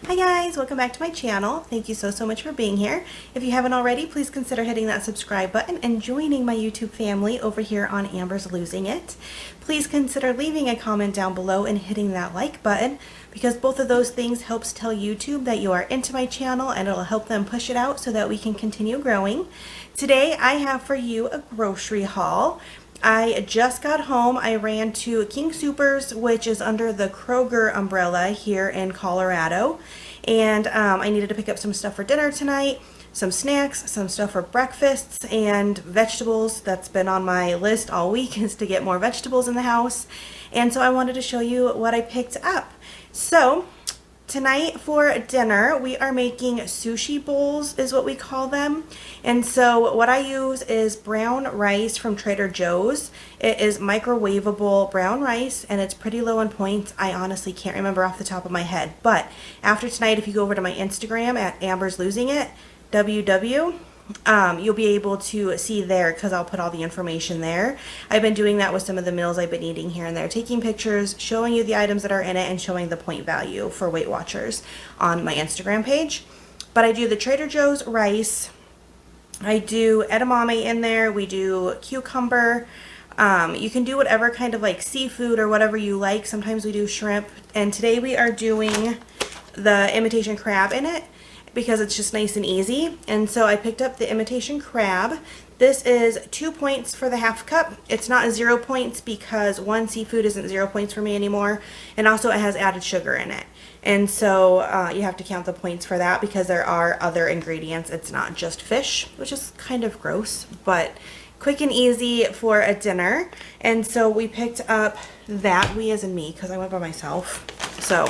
Hi guys, welcome back to my channel. Thank you so much for being here. If you haven't already, please consider hitting that subscribe button and joining my YouTube family over here on Amber's Losing It. Please consider leaving a comment down below and hitting that like button because both of those things helps tell YouTube that you are into my channel and it'll help them push it out so that we can continue growing. Today I have for you a grocery haul. I just got home. I ran to King Soopers, which is under the Kroger umbrella here in Colorado. And I needed to pick up some stuff for dinner tonight, some snacks, some stuff for breakfasts, and vegetables. That's been on my list all week, is to get more vegetables in the house. And so I wanted to show you what I picked up. So tonight for dinner, we are making sushi bowls, is what we call them. And so what I use is brown rice from Trader Joe's. It is microwavable brown rice, and it's pretty low in points. I honestly can't remember off the top of my head. But after tonight, if you go over to my Instagram at Amber's Losing It, WW, you'll be able to see there because I'll put all the information there. I've been doing that with some of the meals I've been eating here and there, taking pictures, showing you the items that are in it, and showing the point value for Weight Watchers on my Instagram page. But I do the Trader Joe's rice. I do edamame in there. We do cucumber. You can do whatever kind of like seafood or whatever you like. Sometimes we do shrimp. And today we are doing the imitation crab in it, because it's just nice and easy. And so I picked up the imitation crab. This is 2 points for the half cup. It's not 0 points because one, seafood isn't 0 points for me anymore, and also it has added sugar in it. And so you have to count the points for that because there are other ingredients. It's not just fish, which is kind of gross, but quick and easy for a dinner. And so we picked up that, we as in me, because I went by myself. So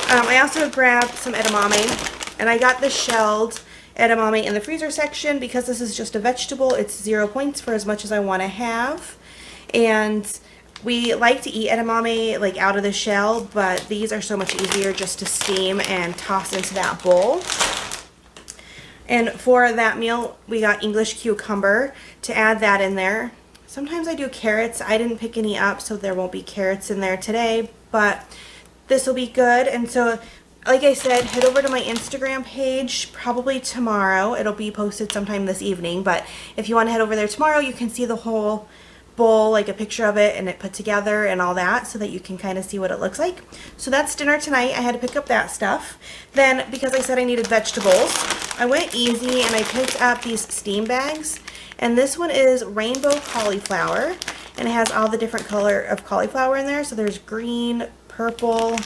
I also grabbed some edamame. And I got the shelled edamame in the freezer section because this is just a vegetable. It's 0 points for as much as I want to have. And we like to eat edamame like out of the shell, but these are so much easier just to steam and toss into that bowl. And for that meal, we got English cucumber to add that in there. Sometimes I do carrots. I didn't pick any up, so there won't be carrots in there today, but this will be good. And so, like I said, head over to my Instagram page probably tomorrow. It'll be posted sometime this evening, but if you want to head over there tomorrow, you can see the whole bowl, like a picture of it and it put together and all that, so that you can kind of see what it looks like. So that's dinner tonight. I had to pick up that stuff. Then, because I said I needed vegetables, I went easy and I picked up these steam bags. And this one is rainbow cauliflower, and it has all the different color of cauliflower in there. So there's green, purple,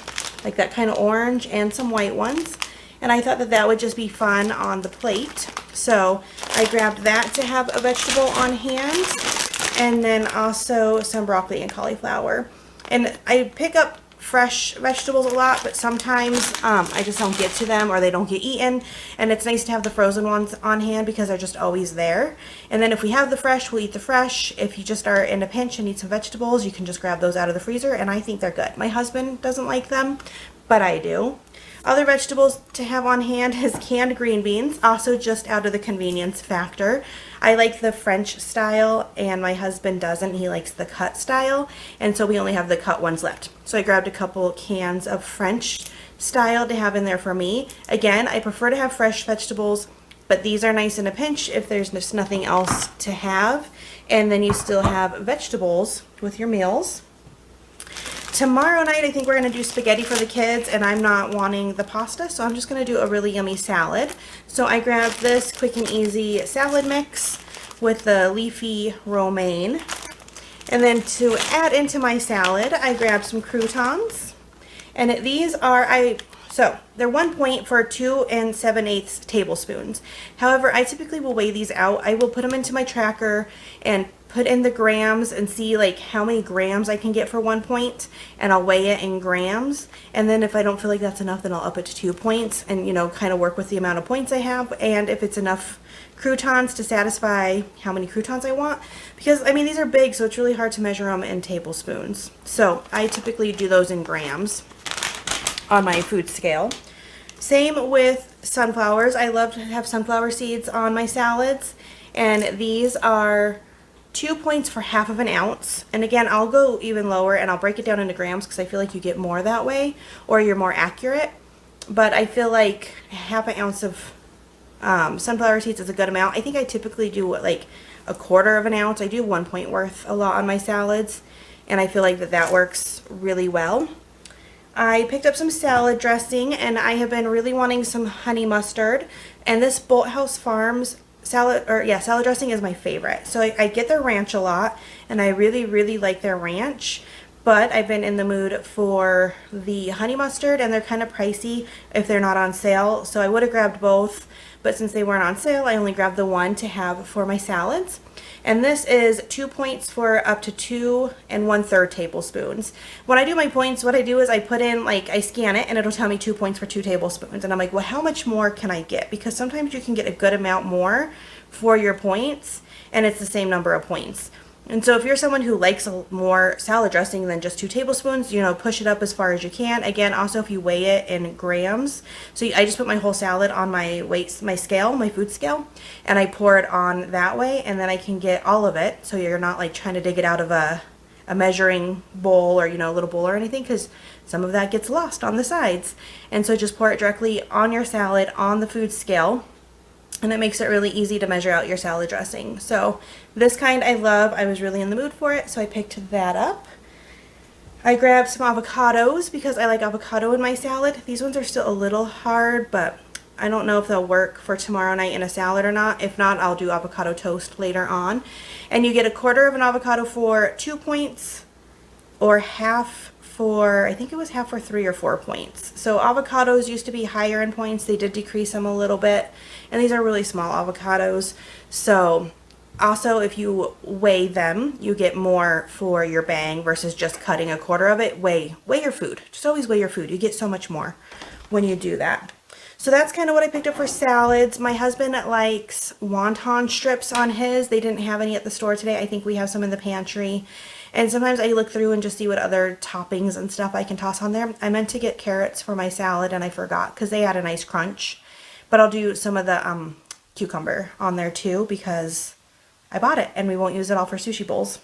like that kind of orange, and some white ones. And I thought that that would just be fun on the plate. So I grabbed that to have a vegetable on hand, and then also some broccoli and cauliflower. And I pick up fresh vegetables a lot, but sometimes I just don't get to them or they don't get eaten. And it's nice to have the frozen ones on hand because they're just always there. And then if we have the fresh, we'll eat the fresh. If you just are in a pinch and need some vegetables, you can just grab those out of the freezer, and I think they're good. My husband doesn't like them, but I do. Other vegetables to have on hand is canned green beans, also just out of the convenience factor. I like the French style, and my husband doesn't. He likes the cut style, and so we only have the cut ones left. So I grabbed a couple cans of French style to have in there for me. Again, I prefer to have fresh vegetables, but these are nice in a pinch if there's just nothing else to have. And then you still have vegetables with your meals. Tomorrow night, I think we're going to do spaghetti for the kids, and I'm not wanting the pasta, so I'm just going to do a really yummy salad. So I grabbed this quick and easy salad mix with the leafy romaine. And then to add into my salad, I grabbed some croutons. And these are, so they're 1 point for 2 7/8 tablespoons. However, I typically will weigh these out. I will put them into my tracker and put in the grams and see like how many grams I can get for 1 point, and I'll weigh it in grams. And then if I don't feel like that's enough, then I'll up it to 2 points and, you know, kind of work with the amount of points I have, and if it's enough croutons to satisfy how many croutons I want, because I mean these are big, so it's really hard to measure them in tablespoons. So I typically do those in grams on my food scale. Same with sunflowers. I love to have sunflower seeds on my salads, and these are 2 points for half of an ounce. And again, I'll go even lower and I'll break it down into grams because I feel like you get more that way, or you're more accurate. but I feel like half an ounce of sunflower seeds is a good amount. I think I typically do like a quarter of an ounce. I do 1 point worth a lot on my salads, and I feel like that works really well. I picked up some salad dressing, and I have been really wanting some honey mustard, and this Bolthouse Farms salad dressing is my favorite. So I get their ranch a lot, and I really like their ranch, but I've been in the mood for the honey mustard, and they're kind of pricey if they're not on sale, so I would have grabbed both, but since they weren't on sale, I only grabbed the one to have for my salads. And this is 2 points for up to 2 1/3 tablespoons. When I do my points, what I do is I put in, like, I scan it and it'll tell me 2 points for 2 tablespoons. And I'm like, well, how much more can I get? Because sometimes you can get a good amount more for your points, and it's the same number of points. And so if you're someone who likes more salad dressing than just 2 tablespoons, you know, push it up as far as you can. Again, also if you weigh it in grams. So I just put my whole salad on my scale, my food scale, and I pour it on that way, and then I can get all of it. So you're not like trying to dig it out of a measuring bowl or, you know, a little bowl or anything, because some of that gets lost on the sides. And so just pour it directly on your salad on the food scale. And it makes it really easy to measure out your salad dressing. So this kind I love. I was really in the mood for it, so I picked that up. I grabbed some avocados because I like avocado in my salad. These ones are still a little hard, but I don't know if they'll work for tomorrow night in a salad or not. If not, I'll do avocado toast later on. And you get a quarter of an avocado for 2 points, or half for, I think it was half for 3 or 4 points. So avocados used to be higher in points. They did decrease them a little bit. And these are really small avocados. So also if you weigh them, you get more for your bang versus just cutting a quarter of it. Weigh your food. Just always weigh your food. You get so much more when you do that. So that's kind of what I picked up for salads. My husband likes wonton strips on his. They didn't have any at the store today. I think we have some in the pantry. And sometimes I look through and just see what other toppings and stuff I can toss on there. I meant to get carrots for my salad and I forgot because they had a nice crunch. But I'll do some of the cucumber on there too because I bought it and we won't use it all for sushi bowls.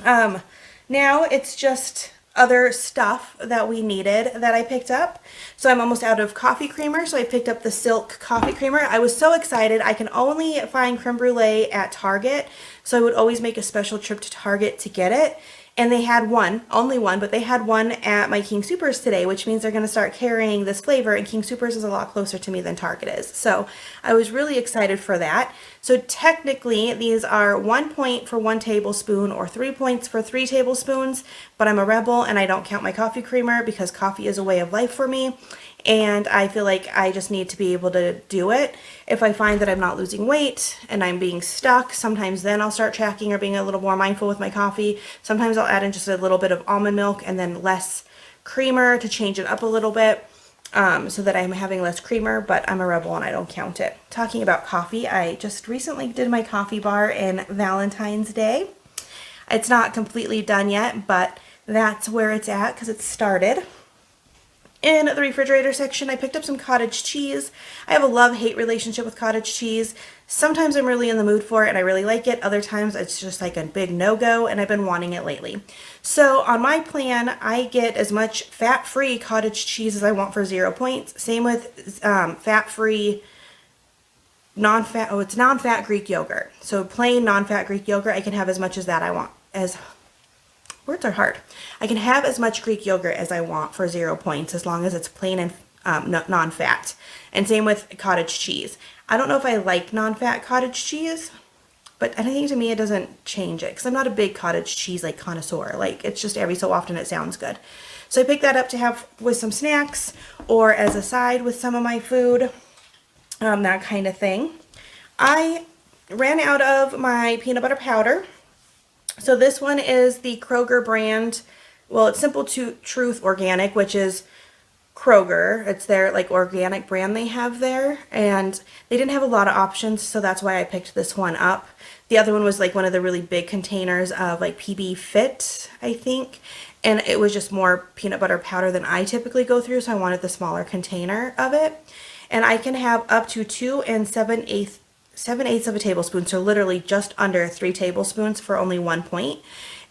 Now it's just other stuff that we needed that I picked up. So I'm almost out of coffee creamer, so I picked up the Silk coffee creamer. I was so excited. I can only find creme brulee at Target, so I would always make a special trip to Target to get it. And they had one, only one, but they had one at my King Soopers today, which means they're going to start carrying this flavor, and King Soopers is a lot closer to me than Target is. So I was really excited for that. So technically, these are 1 point for 1 tablespoon or 3 points for 3 tablespoons, but I'm a rebel and I don't count my coffee creamer because coffee is a way of life for me. And I feel like I just need to be able to do it. If I find that I'm not losing weight and I'm being stuck, sometimes then I'll start tracking or being a little more mindful with my coffee. Sometimes I'll add in just a little bit of almond milk and then less creamer to change it up a little bit so that I'm having less creamer, but I'm a rebel and I don't count it. Talking about coffee, I just recently did my coffee bar in Valentine's Day. It's not completely done yet, but that's where it's at because it started. In the refrigerator section, I picked up some cottage cheese. I have a love-hate relationship with cottage cheese. Sometimes I'm really in the mood for it and I really like it. Other times it's just like a big no-go and I've been wanting it lately. So on my plan, I get as much fat-free cottage cheese as I want for 0 points. Same with fat-free, it's non-fat Greek yogurt. So plain non-fat Greek yogurt, I can have as much as that I want. Words are hard. I can have as much Greek yogurt as I want for 0 points as long as it's plain and non-fat. And same with cottage cheese. I don't know if I like non-fat cottage cheese, but I think to me it doesn't change it because I'm not a big cottage cheese like connoisseur. Like it's just every so often it sounds good. So I picked that up to have with some snacks or as a side with some of my food, that kind of thing. I ran out of my peanut butter powder. So this one is the Kroger brand. Well, it's Simple Truth Organic, which is Kroger. It's their like organic brand they have there. And they didn't have a lot of options, so that's why I picked this one up. The other one was like one of the really big containers of like PB Fit, I think. And it was just more peanut butter powder than I typically go through, so I wanted the smaller container of it. And I can have up to 2 7/8 of a tablespoon, so literally just under 3 tablespoons for only 1 point.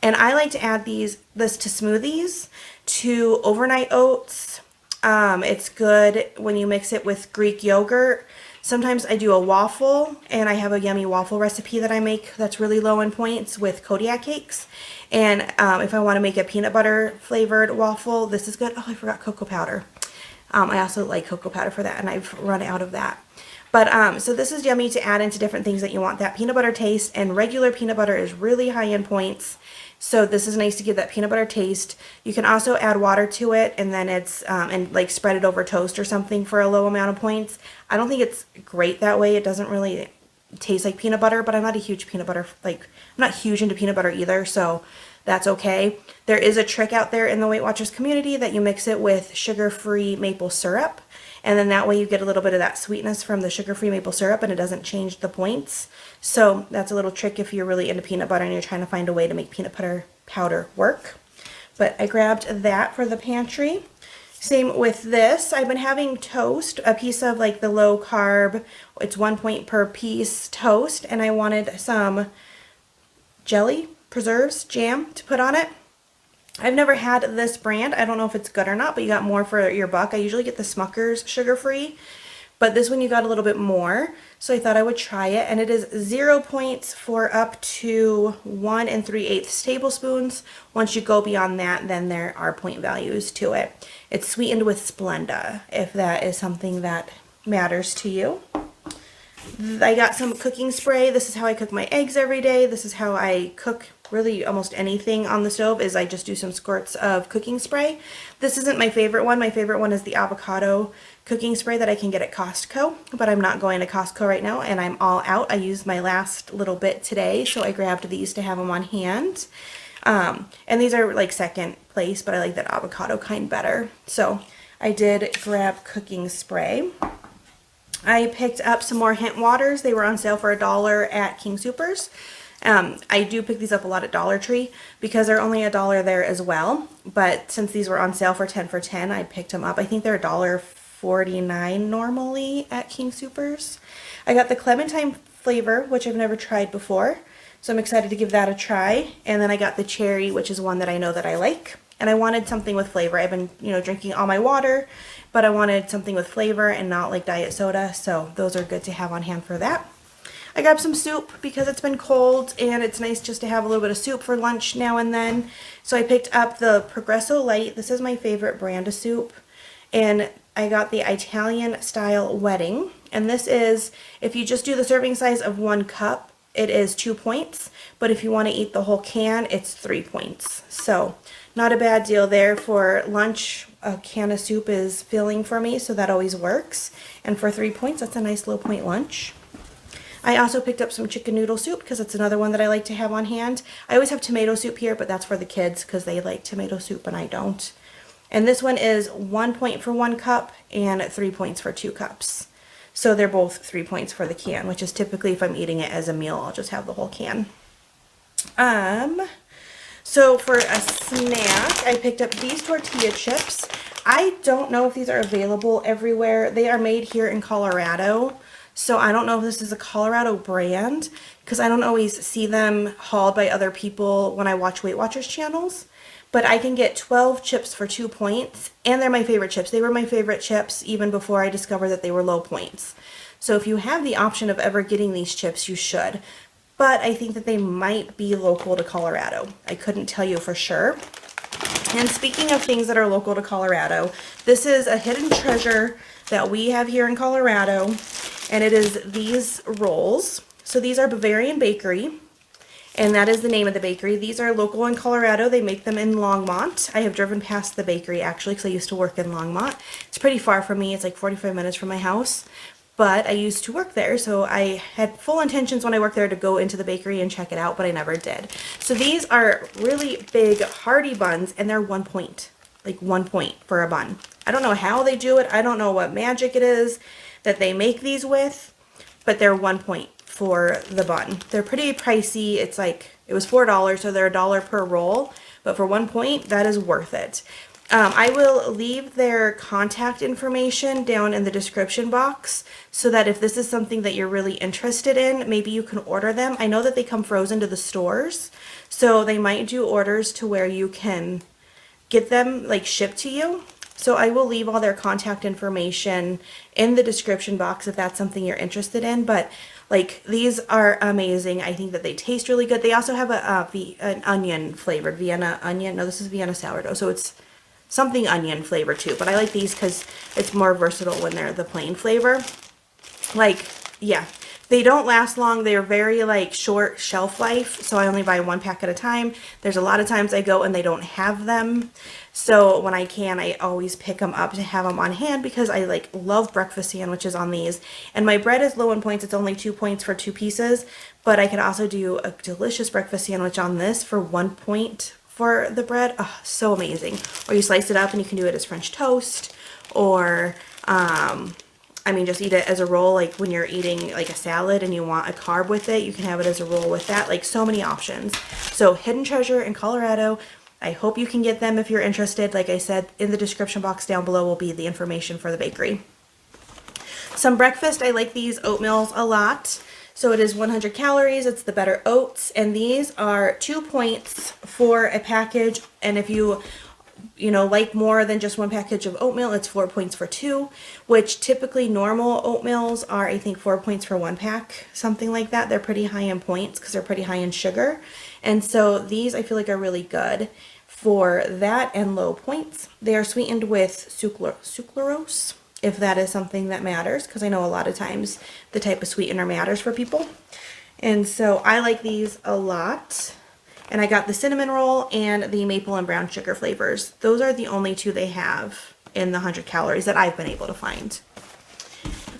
And I like to add this to smoothies, to overnight oats, It's good when you mix it with Greek yogurt. Sometimes I do a waffle, and I have a yummy waffle recipe that I make that's really low in points with Kodiak cakes. And if I want to make a peanut butter flavored waffle, this is good. Oh, I forgot cocoa powder. I also like cocoa powder for that, and I've run out of that. But so this is yummy to add into different things that you want that peanut butter taste, and regular peanut butter is really high in points. So this is nice to give that peanut butter taste. You can also add water to it, and then it's, and like spread it over toast or something for a low amount of points. I don't think it's great that way. It doesn't really taste like peanut butter, but I'm not a huge peanut butter, I'm not huge into peanut butter either, so that's okay. There is a trick out there in the Weight Watchers community that you mix it with sugar-free maple syrup, and then that way you get a little bit of that sweetness from the sugar-free maple syrup, and it doesn't change the points. So that's a little trick if you're really into peanut butter and you're trying to find a way to make peanut butter powder work. But I grabbed that for the pantry. Same with this. I've been having toast, a piece of like the low carb, it's 1 point per piece toast, and I wanted some jelly, preserves, jam to put on it. I've never had this brand. I don't know if it's good or not, but you got more for your buck. I usually get the Smucker's sugar-free, but this one you got a little bit more, so I thought I would try it. And it is 0 points for up to 1 3/8 tablespoons. Once you go beyond that, then there are point values to it. It's sweetened with Splenda, if that is something that matters to you. I got some cooking spray. This is how I cook my eggs every day. This is how I cook really almost anything on the stove, is I just do some squirts of cooking spray. This isn't my favorite one. My favorite one is the avocado cooking spray that I can get at Costco, but I'm not going to Costco right now, and I'm all out. I used my last little bit today, so I grabbed these to have them on hand. And these are like second place, but I like that avocado kind better. So I did grab cooking spray. I picked up some more Hint Waters. They were on sale for $1 at King Soopers. I do pick these up a lot at Dollar Tree because they're only $1 there as well. But since these were on sale for 10 for 10, I picked them up. I think they're $1.49 normally at King Soopers. I got the clementine flavor, which I've never tried before, so I'm excited to give that a try. And then I got the cherry, which is one that I know that I like. And I wanted something with flavor. I've been, drinking all my water, but I wanted something with flavor and not like diet soda, so those are good to have on hand for that. I grabbed some soup because it's been cold and it's nice just to have a little bit of soup for lunch now and then. So I picked up the Progresso Light. This is my favorite brand of soup. And I got the Italian style wedding. And this is, if you just do the serving size of 1 cup, it is 2 points. But if you want to eat the whole can, it's 3 points. So not a bad deal there. For lunch, a can of soup is filling for me, so that always works. And for 3 points, that's a nice low point lunch. I also picked up some chicken noodle soup because it's another one that I like to have on hand. I always have tomato soup here, but that's for the kids because they like tomato soup and I don't. And this one is 1 point for 1 cup and 3 points for 2 cups. So they're both 3 points for the can, which is typically if I'm eating it as a meal, I'll just have the whole can. So for a snack, I picked up these tortilla chips. I don't know if these are available everywhere. They are made here in Colorado. So I don't know if this is a Colorado brand because I don't always see them hauled by other people when I watch Weight Watchers channels. But I can get 12 chips for 2 points, and they're my favorite chips. They were my favorite chips even before I discovered that they were low points. So if you have the option of ever getting these chips, you should. But I think that they might be local to Colorado. I couldn't tell you for sure. And speaking of things that are local to Colorado, this is a hidden treasure that we have here in Colorado, and it is these rolls. So these are Bavarian Bakery, and that is the name of the bakery. These are local in Colorado. They make them in Longmont. I have driven past the bakery actually because I used to work in Longmont. It's pretty far from me. It's like 45 minutes from my house. But I used to work there, so I had full intentions when I worked there to go into the bakery and check it out, but I never did. So these are really big, hearty buns, and they're 1 point. Like 1 point for a bun. I don't know how they do it. I don't know what magic it is that they make these with, but they're 1 point for the bun. They're pretty pricey. It's like, it was $4, so they're $1 per roll, but for 1 point, that is worth it. I will leave their contact information down in the description box so that if this is something that you're really interested in, maybe you can order them. I know that they come frozen to the stores, so they might do orders to where you can get them like shipped to you. So I will leave all their contact information in the description box if that's something you're interested in. But like, these are amazing. I think that they taste really good. They also have an onion flavored Vienna onion. No, this is Vienna sourdough. So it's something onion flavor too. But I like these because it's more versatile when they're the plain flavor. Like, yeah. They don't last long. They're very like short shelf life, so I only buy 1 pack at a time. There's a lot of times I go and they don't have them. So when I can, I always pick them up to have them on hand because I like love breakfast sandwiches on these. And my bread is low in points. It's only 2 points for 2 pieces, but I could also do a delicious breakfast sandwich on this for 1 point for the bread. Oh, so amazing. Or you slice it up and you can do it as French toast, or I mean, just eat it as a roll, like when you're eating like a salad and you want a carb with it, you can have it as a roll with that. Like, so many options. So Hidden Treasure in Colorado. I hope you can get them if you're interested. Like I said, in the description box down below will be the information for the bakery. Some breakfast, I like these oatmeals a lot. So it is 100 calories, it's the Better Oats, and these are 2 points for a package. And if you like more than just 1 package of oatmeal, it's 4 points for 2, which typically normal oatmeals are, I think, 4 points for 1 pack, something like that. They're pretty high in points because they're pretty high in sugar. And so these I feel like are really good for that and low points. They are sweetened with sucralose, if that is something that matters, because I know a lot of times the type of sweetener matters for people. And so I like these a lot. And I got the cinnamon roll and the maple and brown sugar flavors. Those are the only 2 they have in the 100 calories that I've been able to find.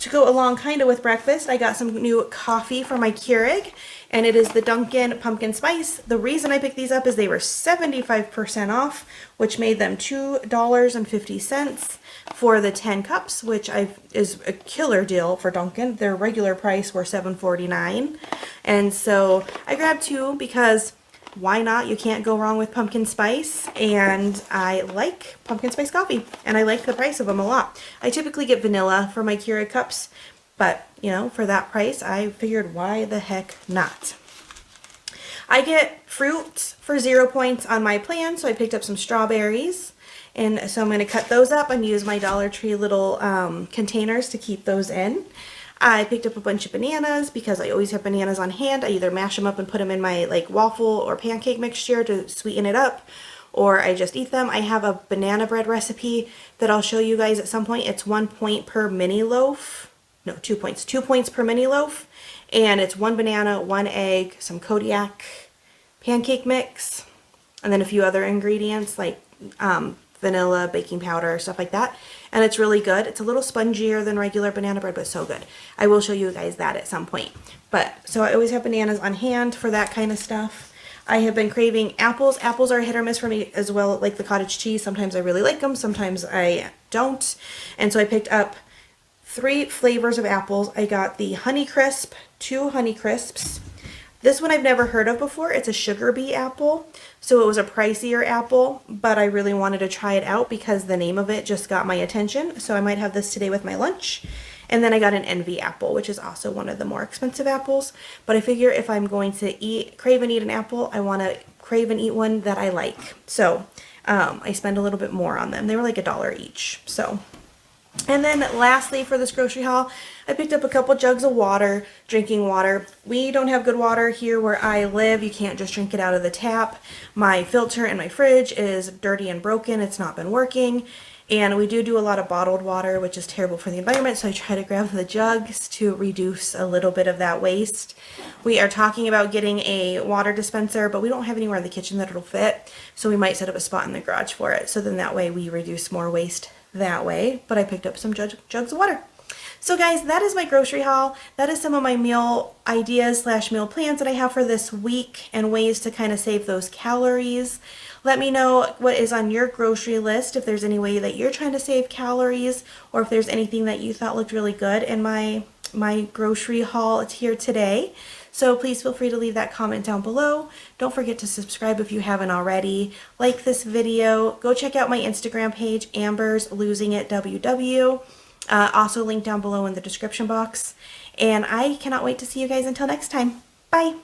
To go along kind of with breakfast, I got some new coffee for my Keurig, and it is the Dunkin' Pumpkin Spice. The reason I picked these up is they were 75% off, which made them $2.50 for the 10 cups, which is a killer deal for Dunkin'. Their regular price were $7.49, and so I grabbed 2 because why not? You can't go wrong with pumpkin spice, and I like pumpkin spice coffee, and I like the price of them a lot. I typically get vanilla for my Keurig cups, but for that price, I figured why the heck not. I get fruit for 0 points on my plan, so I picked up some strawberries, and so I'm going to cut those up and use my Dollar Tree little containers to keep those in. I picked up a bunch of bananas because I always have bananas on hand. I either mash them up and put them in my like waffle or pancake mixture to sweeten it up, or I just eat them. I have a banana bread recipe that I'll show you guys at some point. It's 1 point per mini loaf. No, 2 points. 2 points per mini loaf. And it's 1 banana, 1 egg, some Kodiak pancake mix, and then a few other ingredients like vanilla, baking powder, stuff like that. And it's really good. It's a little spongier than regular banana bread, but so good. I will show you guys that at some point. But so I always have bananas on hand for that kind of stuff. I have been craving apples. Apples are hit or miss for me as well, like the cottage cheese. Sometimes I really like them, sometimes I don't. And so I picked up 3 flavors of apples. I got the Honey Crisp, 2 Honey Crisps. This one I've never heard of before. It's a sugar bee apple, so it was a pricier apple, but I really wanted to try it out because the name of it just got my attention, so I might have this today with my lunch. And then I got an envy apple, which is also one of the more expensive apples, but I figure if I'm going to crave and eat an apple, I want to crave and eat one that I like. So I spend a little bit more on them. They were like $1 each. So. And then lastly, for this grocery haul, I picked up a couple jugs of water, drinking water. We don't have good water here where I live. You can't just drink it out of the tap. My filter in my fridge is dirty and broken. It's not been working. And we do a lot of bottled water, which is terrible for the environment, so I try to grab the jugs to reduce a little bit of that waste. We are talking about getting a water dispenser, but we don't have anywhere in the kitchen that it'll fit, so we might set up a spot in the garage for it. So then that way we reduce more waste that way. But I picked up some jugs of water. So guys, that is my grocery haul. That is some of my meal ideas / meal plans that I have for this week and ways to kind of save those calories. Let me know what is on your grocery list, if there's any way that you're trying to save calories, or if there's anything that you thought looked really good in my grocery haul here today. So please feel free to leave that comment down below. Don't forget to subscribe if you haven't already. Like this video. Go check out my Instagram page, Amber's Losing It WW. Also linked down below in the description box. And I cannot wait to see you guys until next time. Bye.